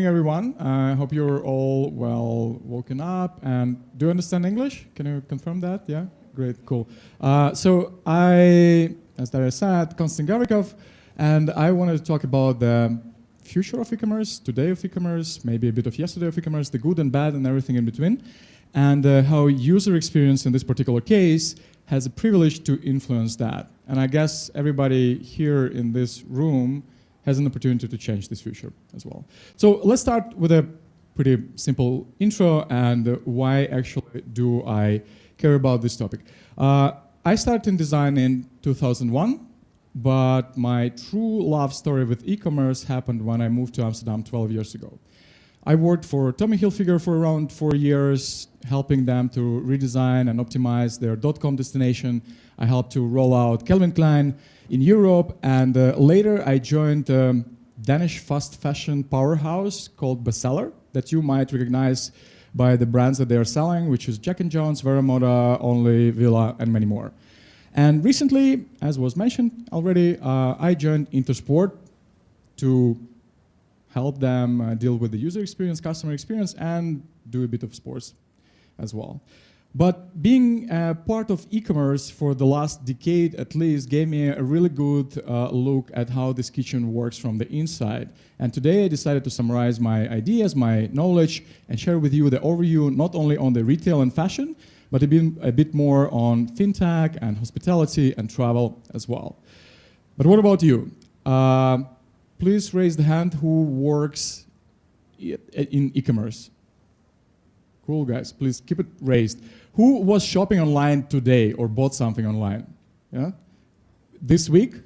morning, everyone. I hope you're all well woken up. And do you understand English? Can you confirm that? Yeah? Great, cool. So as Daria said, Constantine Gavrykov, and I wanted to talk about the future of e-commerce, today of e-commerce, maybe a bit of yesterday of e-commerce, the good and bad and everything in between, and how user experience in this particular case has a privilege to influence that. And I guess everybody here in this room has an opportunity to change this future as well. So let's start with a pretty simple intro and why actually do I care about this topic. I started in design in 2001, but my true love story with e-commerce happened when I moved to Amsterdam 12 years ago. I worked for Tommy Hilfiger for around 4 years, helping them to redesign and optimize their .com destination. I helped to roll out Calvin Klein in Europe, and later I joined a Danish fast fashion powerhouse called Bestseller that you might recognize by the brands that they are selling, which is Jack & Jones, Vera Moda, Only, Villa, and many more. And recently, as was mentioned already, I joined Intersport to help them deal with the user experience, customer experience, and do a bit of sports as well. But being a part of e-commerce for the last decade at least gave me a really good look at how this kitchen works from the inside. And today I decided to summarize my ideas, my knowledge, and share with you the overview not only on the retail and fashion, but a bit more on fintech and hospitality and travel as well. But what about you? Please raise the hand who works in e-commerce. Cool, guys. Please keep it raised. Who was shopping online today or bought something online? Yeah? This week?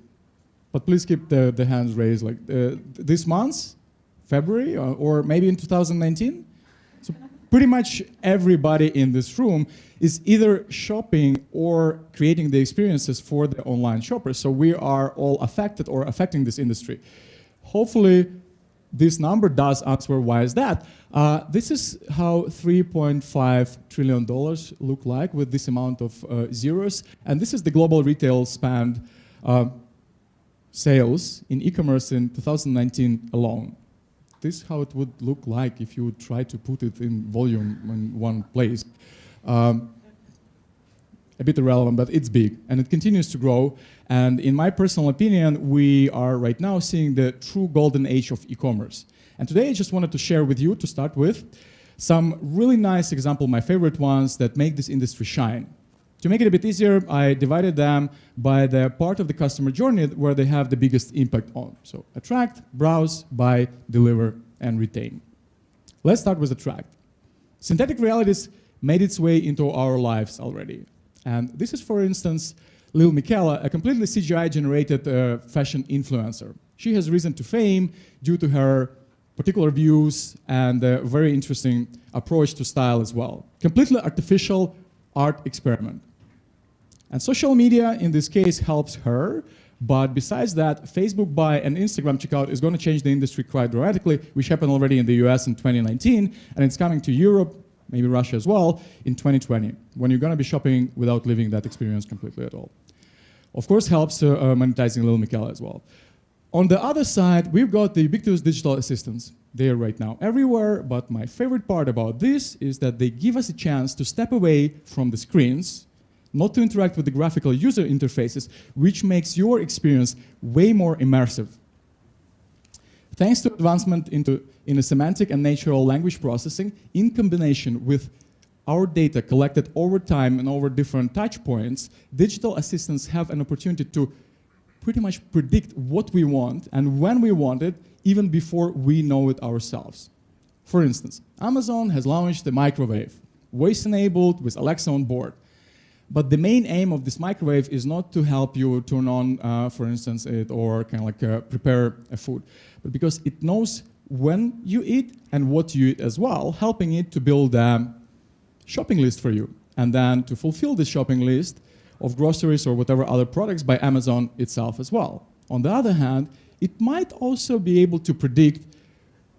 But please keep the hands raised. Like this month? February? Or maybe in 2019? So pretty much everybody in this room is either shopping or creating the experiences for the online shoppers. So we are all affected or affecting this industry. Hopefully, this number does answer why is that. This is how $3.5 trillion look like with this amount of zeros. And this is the global retail spend sales in e-commerce in 2019 alone. This is how it would look like if you would try to put it in volume in one place. A bit irrelevant, but it's big, and it continues to grow. And in my personal opinion, we are right now seeing the true golden age of e-commerce. And today I just wanted to share with you, to start with, some really nice examples, my favorite ones, that make this industry shine. To make it a bit easier, I divided them by the part of the customer journey where they have the biggest impact on. So attract, browse, buy, deliver, and retain. Let's start with attract. Synthetic realities made its way into our lives already. And this is, for instance, Lil Michaela, a completely CGI-generated fashion influencer. She has risen to fame due to her particular views and a very interesting approach to style as well. Completely artificial art experiment. And social media, in this case, helps her. But besides that, Facebook Buy and Instagram Checkout is going to change the industry quite dramatically, which happened already in the US in 2019, and it's coming to Europe, maybe Russia as well, in 2020, when you're going to be shopping without living that experience completely at all. Of course, helps monetizing Lil Michaela as well. On the other side, we've got the ubiquitous digital assistants. They are right now everywhere, but my favorite part about this is that they give us a chance to step away from the screens, not to interact with the graphical user interfaces, which makes your experience way more immersive. Thanks to advancement in a semantic and natural language processing, in combination with our data collected over time and over different touch points, digital assistants have an opportunity to pretty much predict what we want and when we want it, even before we know it ourselves. For instance, Amazon has launched the microwave, voice-enabled with Alexa on board. But the main aim of this microwave is not to help you turn on, for instance, it or kind of like prepare a food, but because it knows when you eat and what you eat as well, helping it to build a shopping list for you, and then to fulfill this shopping list of groceries or whatever other products by Amazon itself as well. On the other hand, it might also be able to predict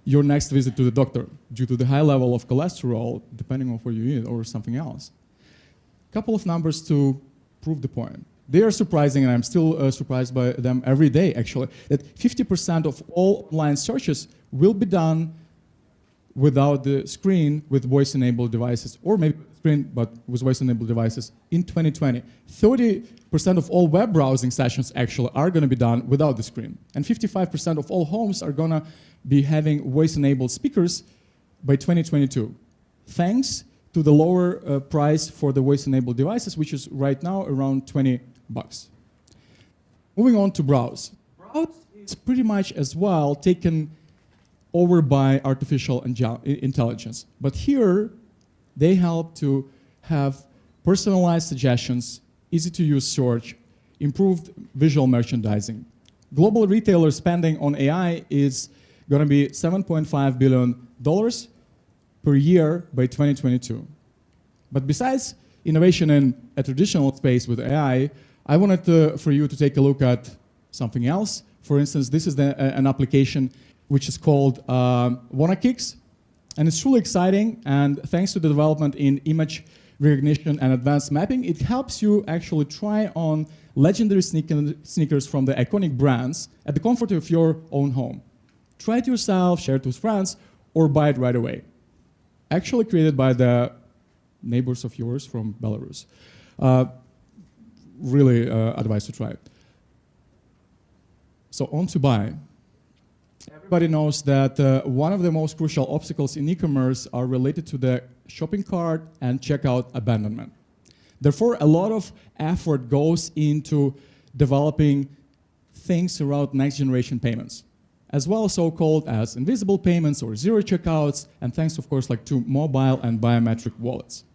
your next visit to the doctor due to the high level of cholesterol, depending on what you eat or something else. Couple of numbers to prove the point. They are surprising, and I'm still surprised by them every day, actually, that 50% of all online searches will be done without the screen with voice-enabled devices, or maybe with the screen but with voice-enabled devices in 2020. 30% of all web browsing sessions actually are going to be done without the screen. And 55% of all homes are going to be having voice-enabled speakers by 2022, thanks to the lower price for the voice-enabled devices, which is right now around $20. Moving on to browse. Browse is pretty much as well taken over by artificial intelligence. But here, they help to have personalized suggestions, easy-to-use search, improved visual merchandising. Global retailer spending on AI is going to be $7.5 billion per year by 2022. But besides innovation in a traditional space with AI, I wanted for you to take a look at something else. For instance, this is an application which is called WannaKicks, and it's truly exciting. And thanks to the development in image recognition and advanced mapping, it helps you actually try on legendary sneakers from the iconic brands at the comfort of your own home. Try it yourself, share it with friends, or buy it right away. Actually created by the neighbors of yours from Belarus. Really advise to try it. So on to buy. Everybody knows that one of the most crucial obstacles in e-commerce are related to the shopping cart and checkout abandonment. Therefore, a lot of effort goes into developing things around next generation payments, as well so-called as invisible payments or zero checkouts, and thanks, of course, to mobile and biometric wallets.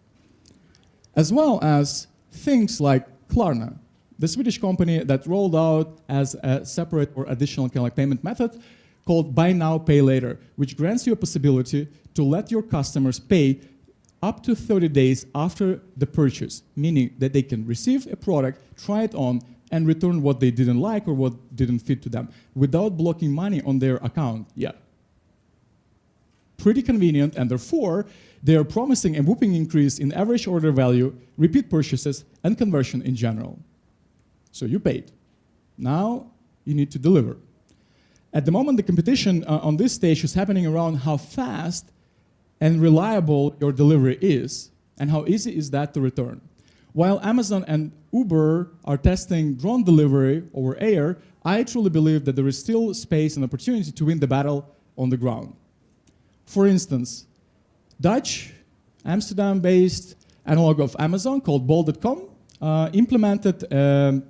As well as things like Klarna, the Swedish company that rolled out as a separate or additional payment method called Buy Now, Pay Later, which grants you a possibility to let your customers pay up to 30 days after the purchase, meaning that they can receive a product, try it on, and return what they didn't like or what didn't fit to them without blocking money on their account yet. Pretty convenient, and therefore, they are promising a whopping increase in average order value, repeat purchases, and conversion in general. So you paid. Now you need to deliver. At the moment, the competition on this stage is happening around how fast and reliable your delivery is, and how easy is that to return. While Amazon and Uber are testing drone delivery over air, I truly believe that there is still space and opportunity to win the battle on the ground. For instance, Dutch, Amsterdam-based analog of Amazon called Ballcom implemented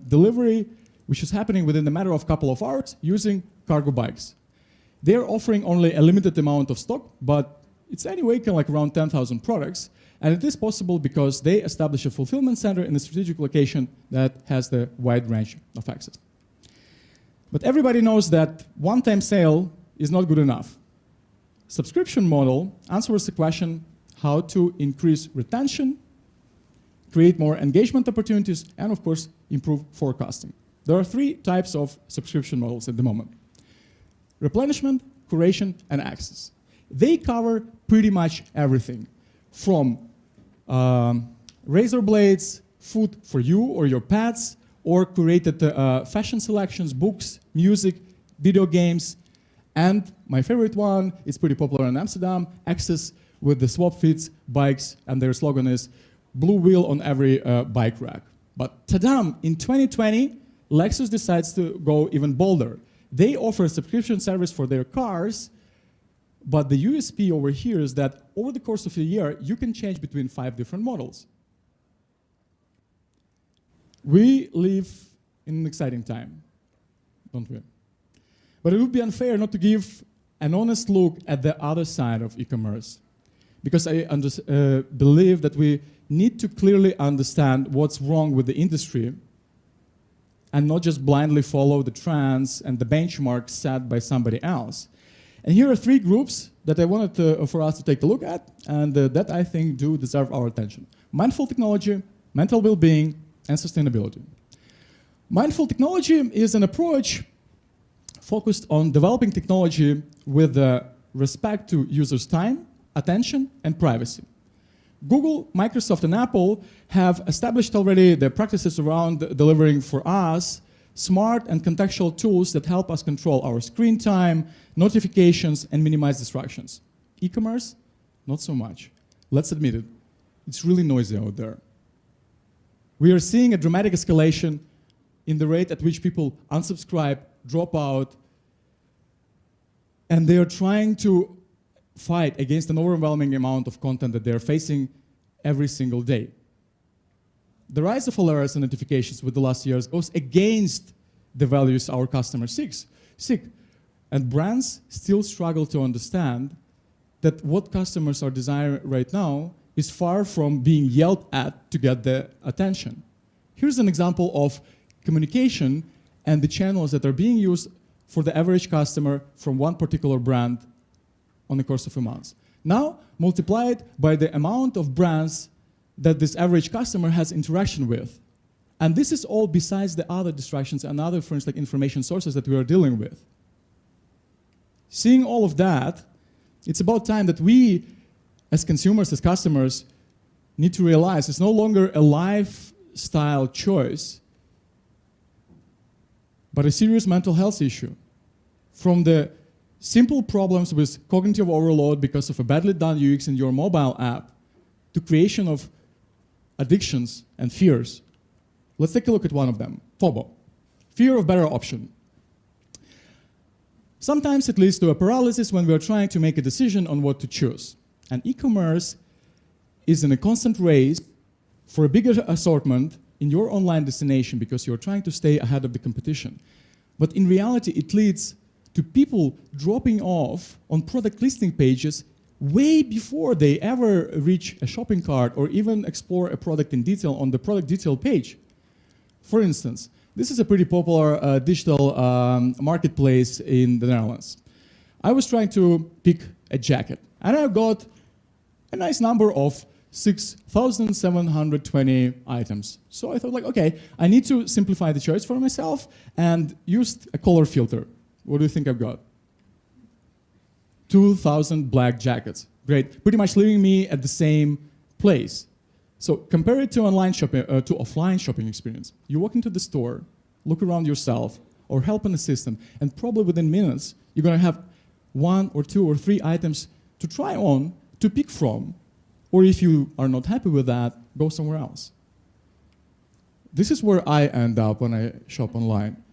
delivery which is happening within a matter of a couple of hours using cargo bikes. They're offering only a limited amount of stock, but it's anyway around 10,000 products. And it is possible because they establish a fulfillment center in a strategic location that has the wide range of access. But everybody knows that one-time sale is not good enough. Subscription model answers the question how to increase retention, create more engagement opportunities, and of course, improve forecasting. There are three types of subscription models at the moment: replenishment, curation, and access. They cover pretty much everything from razor blades, food for you or your pets, or curated fashion selections, books, music, video games, and my favorite one, it's pretty popular in Amsterdam, access with the swap fits, bikes, and their slogan is blue wheel on every bike rack. But tadam, in 2020, Lexus decides to go even bolder. They offer a subscription service for their cars, but the USP over here is that over the course of a year, you can change between 5 different models. We live in an exciting time, don't we? But it would be unfair not to give an honest look at the other side of e-commerce, because I believe that we need to clearly understand what's wrong with the industry and not just blindly follow the trends and the benchmarks set by somebody else. And here are 3 groups that I wanted for us to take a look at, and that I think do deserve our attention: mindful technology, mental well-being, and sustainability. Mindful technology is an approach focused on developing technology with respect to users' time, attention, and privacy. Google, Microsoft, and Apple have established already the practices around delivering for us smart and contextual tools that help us control our screen time, notifications, and minimize distractions. E-commerce, not so much. Let's admit it. It's really noisy out there. We are seeing a dramatic escalation in the rate at which people unsubscribe, drop out, and they are trying to fight against an overwhelming amount of content that they're facing every single day. The rise of alerts and notifications with the last years goes against the values our customers seek. And brands still struggle to understand that what customers are desiring right now is far from being yelled at to get their attention. Here's an example of communication and the channels that are being used for the average customer from one particular brand on the course of a month. Now, multiply it by the amount of brands that this average customer has interaction with. And this is all besides the other distractions and other, for instance, like information sources that we are dealing with. Seeing all of that, it's about time that we, as consumers, as customers, need to realize it's no longer a lifestyle choice, but a serious mental health issue. From the simple problems with cognitive overload because of a badly done UX in your mobile app to creation of addictions and fears. Let's take a look at one of them, FOBO, fear of better option. Sometimes it leads to a paralysis when we are trying to make a decision on what to choose. And e-commerce is in a constant race for a bigger assortment in your online destination because you're trying to stay ahead of the competition. But in reality, it leads to people dropping off on product listing pages way before they ever reach a shopping cart or even explore a product in detail on the product detail page. For instance, this is a pretty popular digital marketplace in the Netherlands. I was trying to pick a jacket, and I got a nice number of 6,720 items. So I thought, like, okay, I need to simplify the choice for myself and used a color filter. What do you think I've got? 2,000 black jackets. Great, pretty much leaving me at the same place. So compare it to online shopping, to offline shopping experience. You walk into the store, look around yourself, or help an assistant, and probably within minutes, you're gonna have 1 or 2 or 3 items to try on, to pick from, or if you are not happy with that, go somewhere else. This is where I end up when I shop online.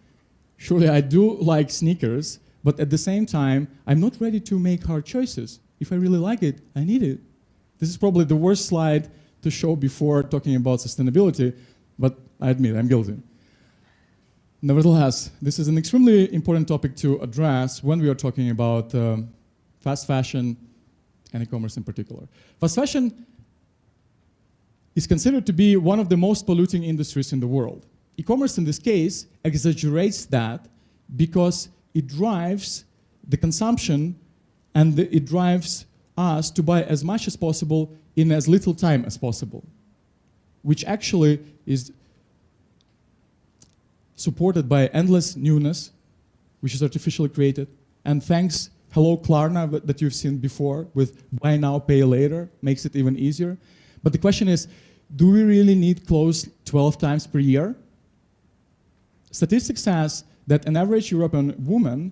Surely I do like sneakers, but at the same time, I'm not ready to make hard choices. If I really like it, I need it. This is probably the worst slide to show before talking about sustainability, but I admit I'm guilty. Nevertheless, this is an extremely important topic to address when we are talking about fast fashion and e-commerce in particular. Fast fashion is considered to be one of the most polluting industries in the world. E-commerce in this case exaggerates that because it drives the consumption and it drives us to buy as much as possible in as little time as possible, which actually is supported by endless newness, which is artificially created, and thanks, hello Klarna that you've seen before with buy now, pay later, makes it even easier. But the question is, do we really need clothes 12 times per year? Statistics says that an average European woman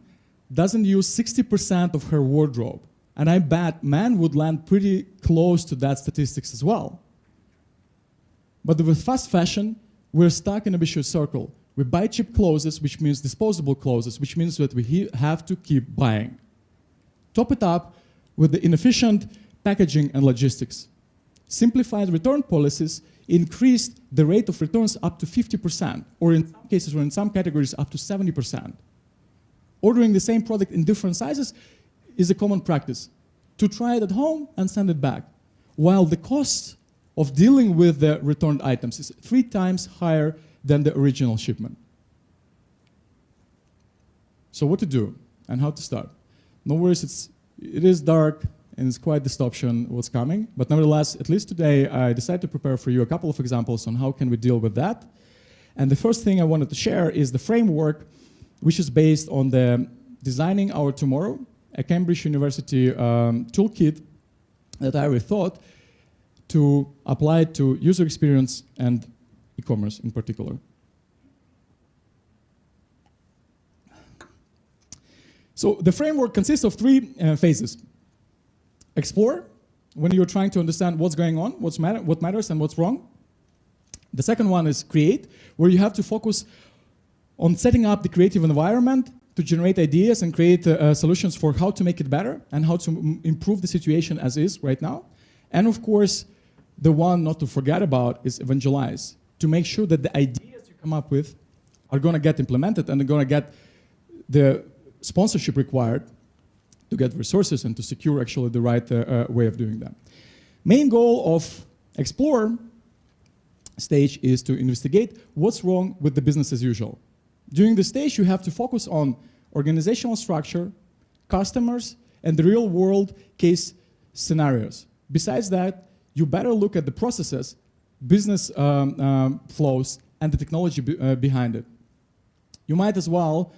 doesn't use 60% of her wardrobe. And I bet men would land pretty close to that statistics as well. But with fast fashion, we're stuck in a vicious circle. We buy cheap clothes, which means disposable clothes, which means that we have to keep buying. Top it up with the inefficient packaging and logistics. Simplified return policies increased the rate of returns up to 50%, or in some cases, or in some categories, up to 70%. Ordering the same product in different sizes is a common practice, to try it at home and send it back, while the cost of dealing with the returned items is 3 times higher than the original shipment. So what to do and how to start? No worries, it is dark and it's quite dystopian what's coming, but nevertheless, at least today, I decided to prepare for you a couple of examples on how can we deal with that. And the first thing I wanted to share is the framework, which is based on the Designing Our Tomorrow, a Cambridge University toolkit that I rethought to apply to user experience and e-commerce in particular. So the framework consists of 3 phases. Explore, when you're trying to understand what's going on, what matters and what's wrong. The second one is create, where you have to focus on setting up the creative environment to generate ideas and create solutions for how to make it better and how to improve the situation as is right now. And of course, the one not to forget about is evangelize, to make sure that the ideas you come up with are going to get implemented and are going to get the sponsorship required to get resources and to secure actually the right way of doing that. Main goal of Explore stage is to investigate what's wrong with the business as usual. During this stage, you have to focus on organizational structure, customers, and the real world case scenarios. Besides that, you better look at the processes, business flows, and the technology behind it. You might as well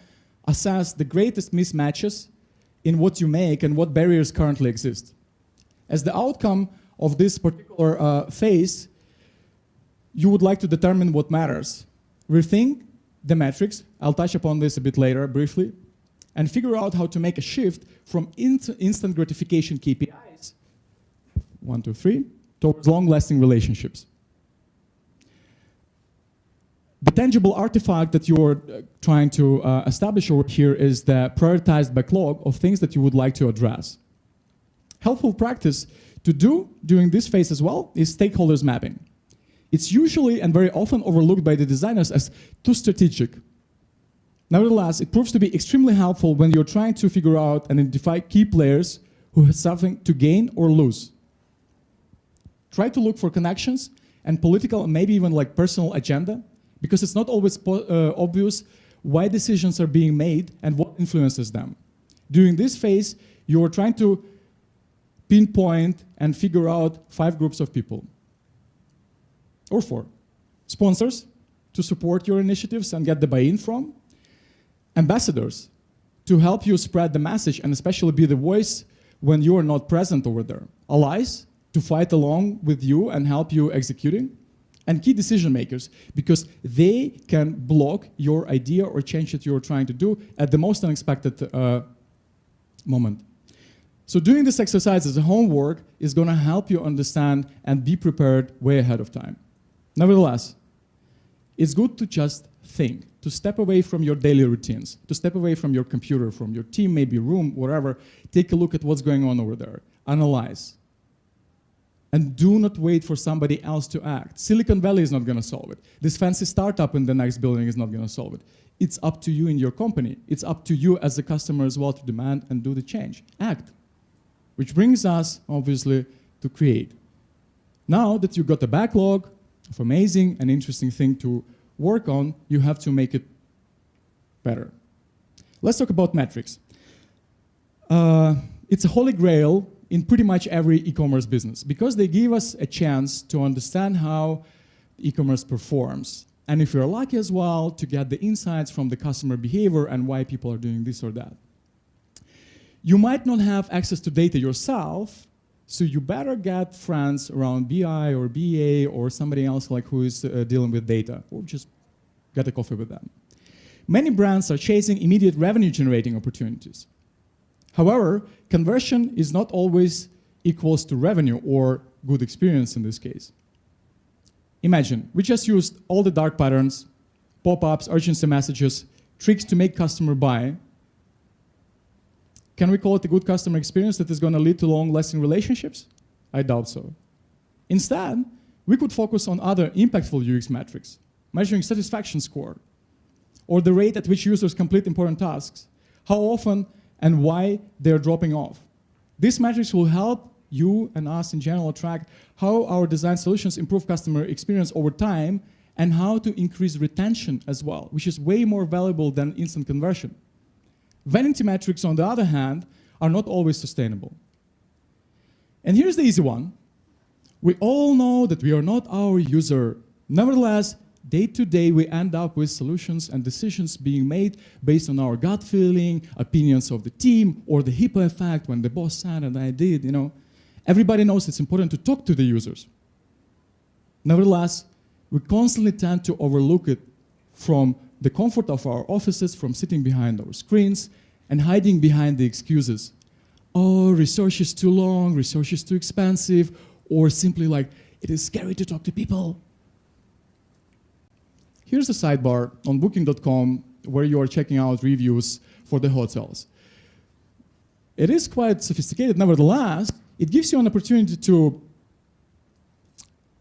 assess the greatest mismatches in what you make and what barriers currently exist. As the outcome of this particular phase, you would like to determine what matters. Rethink the metrics, I'll touch upon this a bit later briefly, and figure out how to make a shift from instant gratification KPIs, 1, 2, 3, towards long-lasting relationships. The tangible artifact that you're trying to establish over here is the prioritized backlog of things that you would like to address. Helpful practice to do during this phase as well is stakeholders mapping. It's usually and very often overlooked by the designers as too strategic. Nevertheless, it proves to be extremely helpful when you're trying to figure out and identify key players who have something to gain or lose. Try to look for connections and political and maybe even like personal agenda, because it's not always obvious why decisions are being made and what influences them. During this phase, you are trying to pinpoint and figure out 5 groups of people. Or 4. Sponsors, to support your initiatives and get the buy-in from. Ambassadors, to help you spread the message and especially be the voice when you are not present over there. Allies, to fight along with you and help you executing. And key decision makers, because they can block your idea or change that you're trying to do at the most unexpected moment. So doing this exercise as a homework is going to help you understand and be prepared way ahead of time. Nevertheless, it's good to just think, to step away from your daily routines, to step away from your computer, from your team, maybe room, whatever. Take a look at what's going on over there. Analyze. And do not wait for somebody else to act. Silicon Valley is not going to solve it. This fancy startup in the next building is not going to solve it. It's up to you in your company. It's up to you as a customer as well to demand and do the change. Act. Which brings us, obviously, to create. Now that you've got a backlog of amazing and interesting thing to work on, you have to make it better. Let's talk about metrics. It's a holy grail in pretty much every e-commerce business, because they give us a chance to understand how e-commerce performs. And if you're lucky as well, to get the insights from the customer behavior and why people are doing this or that. You might not have access to data yourself, so you better get friends around BI or BA or somebody else like who is dealing with data, or just get a coffee with them. Many brands are chasing immediate revenue generating opportunities. However, conversion is not always equals to revenue or good experience in this case. Imagine, we just used all the dark patterns, pop-ups, urgency messages, tricks to make customer buy. Can we call it a good customer experience that is going to lead to long-lasting relationships? I doubt so. Instead, we could focus on other impactful UX metrics, measuring satisfaction score, or the rate at which users complete important tasks, how often and why they're dropping off. These metrics will help you and us in general track how our design solutions improve customer experience over time and how to increase retention as well, which is way more valuable than instant conversion. Vanity metrics, on the other hand, are not always sustainable. And here's the easy one. We all know that we are not our user. Nevertheless, day to day, we end up with solutions and decisions being made based on our gut feeling, opinions of the team, or the HIPAA effect when the boss said and I did, you know. Everybody knows it's important to talk to the users. Nevertheless, we constantly tend to overlook it from the comfort of our offices, from sitting behind our screens and hiding behind the excuses. oh, research is too long, research is too expensive, or simply like, it is scary to talk to people. Here's a sidebar on booking.com where you are checking out reviews for the hotels. It is quite sophisticated, nevertheless, it gives you an opportunity to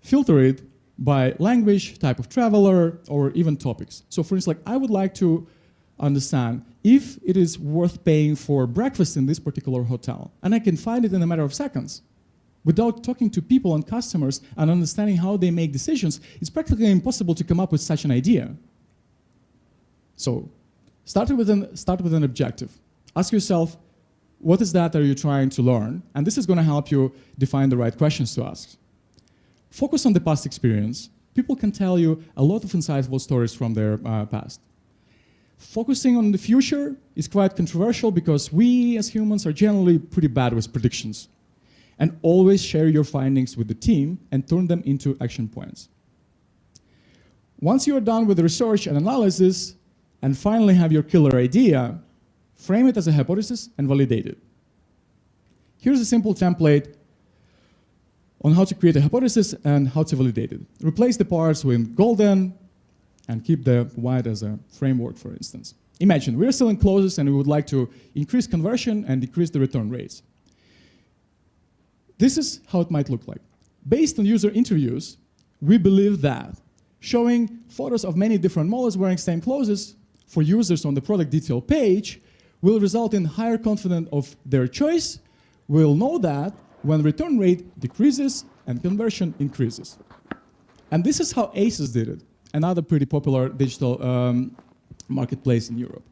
filter it by language, type of traveler, or even topics. So for instance, like, I would like to understand if it is worth paying for breakfast in this particular hotel. And I can find it in a matter of seconds. Without talking to people and customers and understanding how they make decisions, it's practically impossible to come up with such an idea. So start with an objective. Ask yourself, what is that you trying to learn? And this is going to help you define the right questions to ask. Focus on the past experience. People can tell you a lot of insightful stories from their past. Focusing on the future is quite controversial because we as humans are generally pretty bad with predictions. And always share your findings with the team and turn them into action points. Once you're done with the research and analysis and finally have your killer idea, frame it as a hypothesis and validate it. Here's a simple template on how to create a hypothesis and how to validate it. Replace the parts with golden and keep the white as a framework, for instance. Imagine we're selling clothes and we would like to increase conversion and decrease the return rates. This is how it might look like. Based on user interviews, we believe that showing photos of many different models wearing same clothes for users on the product detail page will result in higher confidence of their choice. We'll know that when return rate decreases and conversion increases. And this is how ASOS did it, another pretty popular digital marketplace in Europe.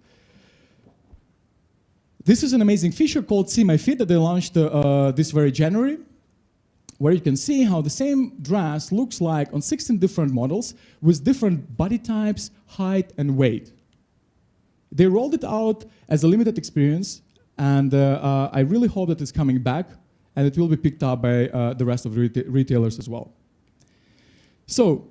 This is an amazing feature called See My Feed that they launched this very January, where you can see how the same dress looks like on 16 different models with different body types, height, and weight. They rolled it out as a limited experience, and I really hope that it's coming back, and it will be picked up by the rest of the retailers as well. So,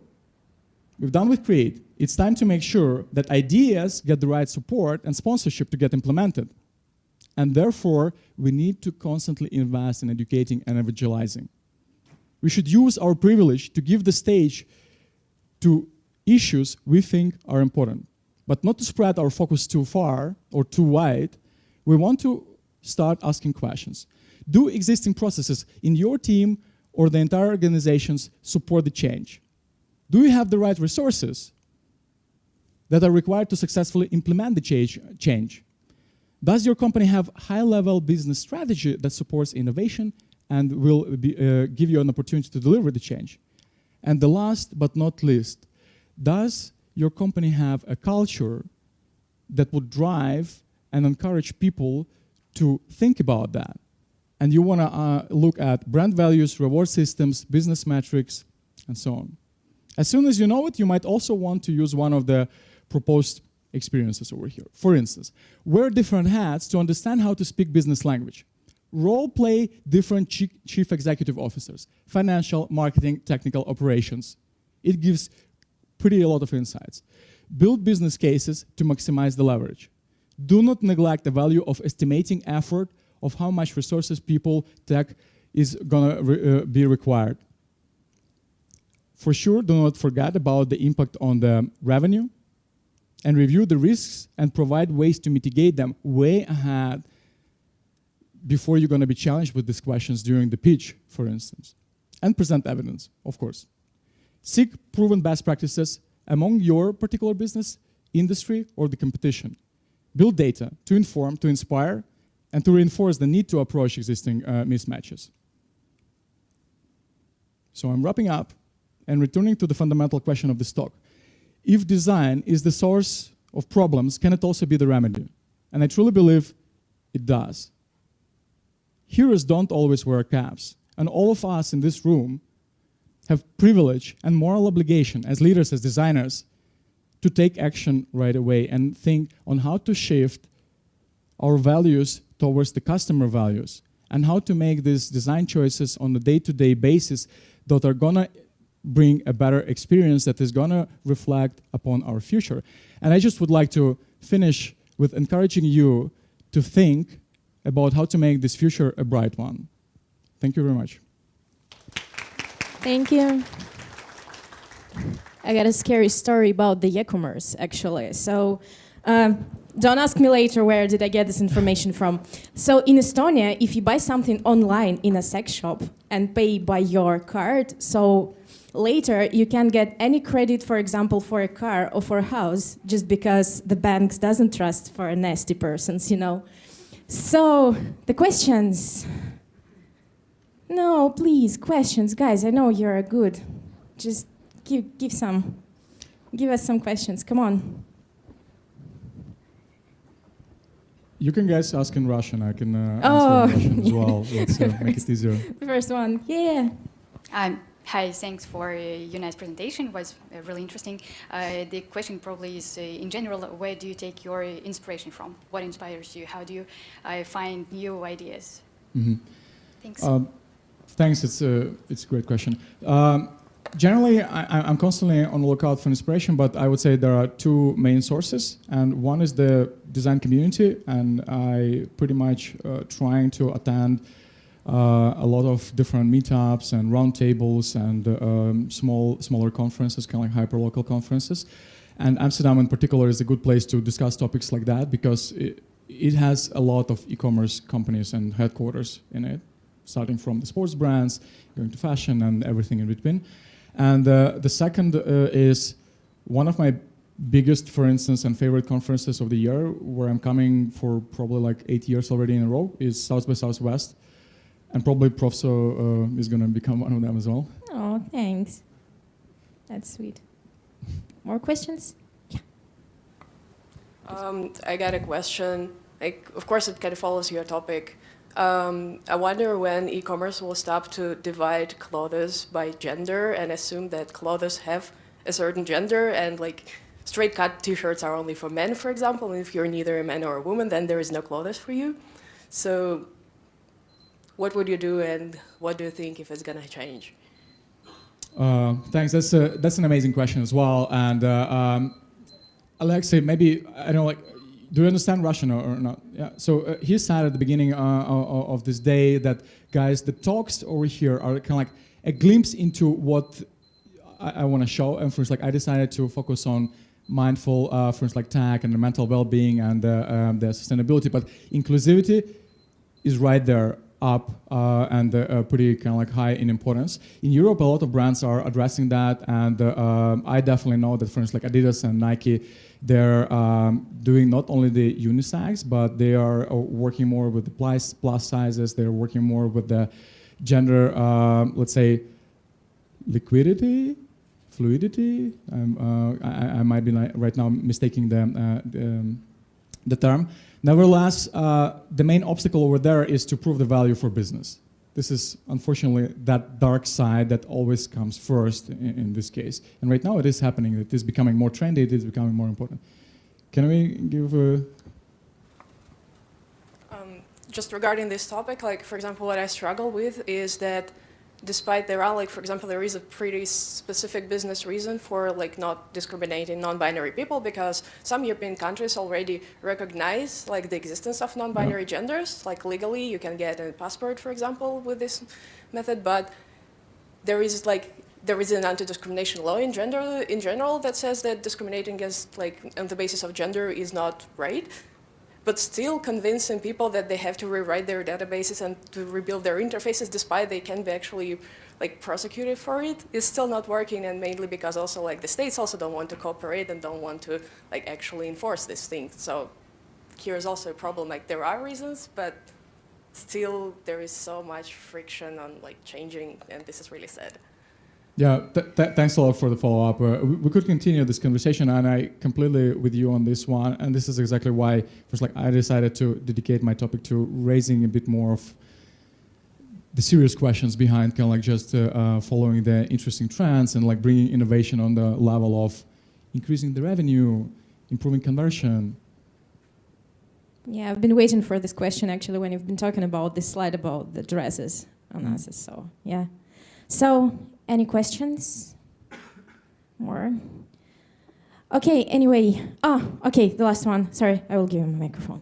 we're done with Create. It's time to make sure that ideas get the right support and sponsorship to get implemented. And therefore, we need to constantly invest in educating and evangelizing. We should use our privilege to give the stage to issues we think are important, but not to spread our focus too far or too wide. We want to start asking questions. Do existing processes in your team or the entire organizations support the change? Do you have the right resources that are required to successfully implement the change? Does your company have high-level business strategy that supports innovation and will give you an opportunity to deliver the change? And the last but not least, does your company have a culture that would drive and encourage people to think about that? And you want to look at brand values, reward systems, business metrics, and so on. As soon as you know it, you might also want to use one of the proposed experiences over here. For instance, wear different hats to understand how to speak business language. Role play different chief executive officers, financial, marketing, technical operations. It gives a lot of insights. Build business cases to maximize the leverage. Do not neglect the value of estimating effort of how much resources, people, tech is gonna be required. For sure, do not forget about the impact on the revenue, and review the risks and provide ways to mitigate them way ahead before you're going to be challenged with these questions during the pitch, for instance. And present evidence, of course. Seek proven best practices among your particular business, industry, or the competition. Build data to inform, to inspire, and to reinforce the need to approach existing mismatches. So I'm wrapping up and returning to the fundamental question of this talk. If design is the source of problems, can it also be the remedy? And I truly believe it does. Heroes don't always wear caps, and all of us in this room have privilege and moral obligation as leaders, as designers, to take action right away and think on how to shift our values towards the customer values and how to make these design choices on a day-to-day basis that are gonna bring a better experience that is gonna reflect upon our future. And I just would like to finish with encouraging you to think about how to make this future a bright one. Thank you very much. Thank you. I got a scary story about the Ecommerce, actually. So don't ask me later where did I get this information from. So in Estonia, if you buy something online in a sex shop and pay by your card, so later you can get any credit, for example, for a car or for a house, just because the banks doesn't trust for nasty persons, you know. So the questions. No, please, questions, guys. I know you're good. Just give us some questions. Come on. You can guys ask in Russian. I can answer in Russian as well. Let's make it easier. The first one, yeah. Hi, thanks for your nice presentation. It was really interesting. The question probably is, in general, where do you take your inspiration from? What inspires you? How do you find new ideas? Mm-hmm. Thanks. Thanks, it's a great question. Generally, I'm constantly on the lookout for inspiration, but I would say there are two main sources. And one is the design community, and I pretty much trying to attend a lot of different meetups and roundtables and smaller conferences, kind of like hyper-local conferences. And Amsterdam in particular is a good place to discuss topics like that because it has a lot of e-commerce companies and headquarters in it, starting from the sports brands, going to fashion and everything in between. And the second is one of my biggest, for instance, and favorite conferences of the year, where I'm coming for probably like 8 years already in a row, is South by Southwest. And probably Profso is going to become one of them as well. Oh, thanks. That's sweet. More questions? Yeah. I got a question. Like, of course, it kind of follows your topic. I wonder when e-commerce will stop to divide clothes by gender and assume that clothes have a certain gender and like straight cut t-shirts are only for men, for example. And if you're neither a man or a woman, then there is no clothes for you. So what would you do and what do you think if it's going to change? Thanks. That's an amazing question as well. And Alexei, maybe, I don't know, like, do you understand Russian or not? Yeah. So he said at the beginning of this day that, guys, the talks over here are kind of like a glimpse into what I want to show. And first, like, I decided to focus on mindful, first, like, tech and the mental well-being and the sustainability. But inclusivity is right there up and pretty kind of like high in importance. In Europe, a lot of brands are addressing that. And I definitely know that, for instance, like Adidas and Nike, they're doing not only the unisex, but they are working more with the plus sizes. They're working more with the gender, let's say, liquidity, fluidity. I might be right now mistaking the term. Nevertheless, the main obstacle over there is to prove the value for business. This is, unfortunately, that dark side that always comes first in this case. And right now it is happening. It is becoming more trendy. It is becoming more important. Can we give a... Just regarding this topic, like, for example, what I struggle with is that despite there are, like, for example, there is a pretty specific business reason for, like, not discriminating non-binary people because some European countries already recognize, like, the existence of non-binary genders. Like, legally, you can get a passport, for example, with this method, but there is an anti-discrimination law in general that says that discriminating against, like, on the basis of gender is not right. But still convincing people that they have to rewrite their databases and to rebuild their interfaces despite they can be actually like prosecuted for it is still not working, and mainly because also like the states also don't want to cooperate and don't want to like actually enforce this thing. So here is also a problem, like there are reasons, but still there is so much friction on like changing, and this is really sad. Yeah, thanks a lot for the follow-up. We could continue this conversation, and I completely with you on this one. And this is exactly why, first, like I decided to dedicate my topic to raising a bit more of the serious questions behind, kind of like just following the interesting trends and like bringing innovation on the level of increasing the revenue, improving conversion. Yeah, I've been waiting for this question actually when you've been talking about this slide about the dresses on us. So yeah, so. Any questions? More? Okay, anyway. Okay, the last one. Sorry, I will give him a microphone.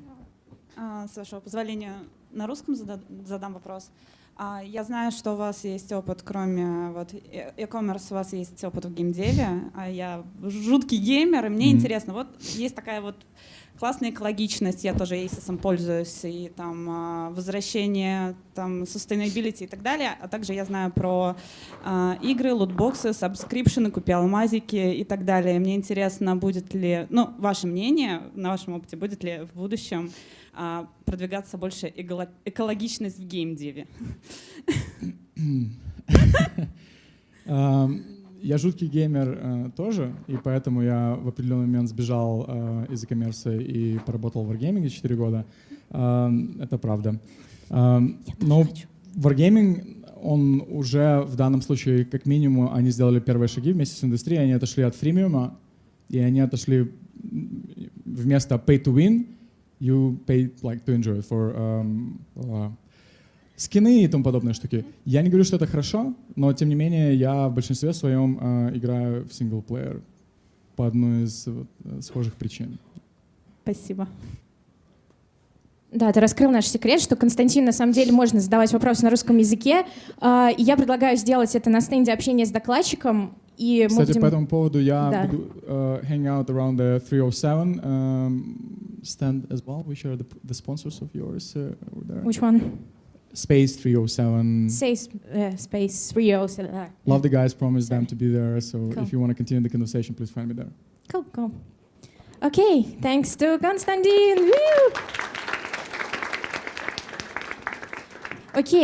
С вашего позволения, на русском задам вопрос. Я знаю, что у вас есть опыт, кроме вот e-commerce, у вас есть опыт в геймдеве, а я жуткий геймер, и мне интересно, вот есть такая вот классная экологичность, я тоже ASIS пользуюсь, и там возвращение, там sustainability и так далее, а также я знаю про игры, лутбоксы, сабскрипшены, купи-алмазики и так далее. Мне интересно, будет ли, ну, ваше мнение, на вашем опыте, будет ли в будущем продвигаться больше экологичность в геймдеве? Я жуткий геймер тоже, и поэтому я в определенный момент сбежал из Ecommerce и поработал в Wargaming 4 года. Это правда. Но Wargaming, он уже в данном случае, как минимум, они сделали первые шаги вместе с индустрией, они отошли от фримиума, и они отошли вместо pay to win, you pay like to enjoy for скины и тому подобные штуки. Я не говорю, что это хорошо, но тем не менее я в большинстве своем играю в синглплеер по одной из схожих причин. Спасибо. Да, ты раскрыл наш секрет, что, Константин, на самом деле можно задавать вопросы на русском языке. Я предлагаю сделать это на стенде общения с докладчиком. И Кстати, будем... по этому поводу я буду hang out around the 307 stand as well, which are the sponsors of yours over there. Which one? Space 307. Space 307. Love the guys, promise them to be there, so if you want to continue the conversation, please find me there. Cool. Okay, thanks to Constantine. Woo! Okay.